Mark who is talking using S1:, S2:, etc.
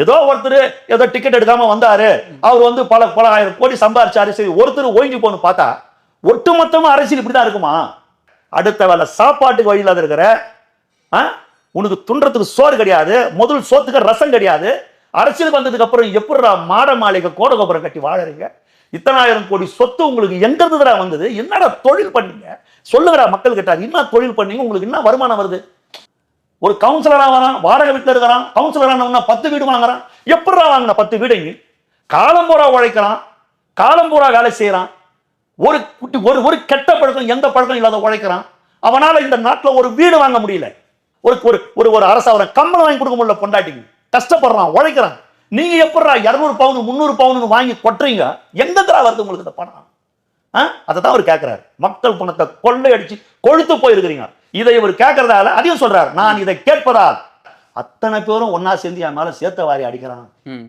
S1: ஏதோ ஒருத்தர் ஏதோ டிக்கெட் எடுக்காம வந்தாரு, அவர் வந்து பல பல ஆயிரம் கோடி சம்பாரிச்சாரு, சரி ஒருத்தர் ஓய்ஞ்சு போன்னு பார்த்தா ஒட்டுமொத்தமா அரசியல் இப்படிதான் இருக்குமா? அடுத்த வேலை சாப்பாட்டுக்கு வழி இல்லாத இருக்கிற, உனக்கு துன்றதுக்கு சோறு கிடையாது, முதல் சோத்துக்கு ரசம் கிடையாது, அரசியலுக்கு வந்ததுக்கு அப்புறம் எப்படிடா மாட மாளிகை கோட கோபுரம் கட்டி வாழறீங்க? இத்தனாயிரம் கோடி சொத்து உங்களுக்கு எங்க இருந்துடா வந்தது? என்னடா தொழில் பண்ணீங்க சொல்லுங்கடா மக்கள் கிட்ட. என்ன தொழில் பண்ணீங்க? உங்களுக்கு என்ன வருமானம் வருது? ஒரு கவுன்சிலரா வரான், வாடகை வீட்டுல இருக்கிறான், கவுன்சிலரா 10 வீடு வாங்குறான். எப்படா வாங்கின 10 வீடு? காலம் பூரா உழைக்கிறான், காலம் பூரா வேலை செய்யறான், ஒரு ஒரு கெட்ட பழக்கம் எந்த பழக்கம் இல்லாத உழைக்கிறான். அவனால இந்த நாட்டில் ஒரு வீடு வாங்க முடியல, ஒரு ஒரு ஒரு அரசு அவரை கம்பளம் வாங்கி கொடுக்க முடியல பொண்டாட்டிக்கு. கஷ்டப்படுறான், உழைக்கிறான். நீங்க எப்படா 200 பவுன் 300 பவுன் வாங்கி கொட்டுறீங்க? எங்கடா வருது உங்களுக்கு இந்த பணம்? அதை தான் அவர் கேட்கிறாரு. மக்கள் பணத்தை கொள்ளையடிச்சு கொழுத்து போயிருக்கிறீங்க. இதை இவர் கேட்கறதால அதையும் சொல்றாரு, நான் இதை கேட்பதால் அத்தனை பேரும் ஒன்னா சேர்ந்து என் மேல சேர்த்த வாரி அடிக்கிறான்.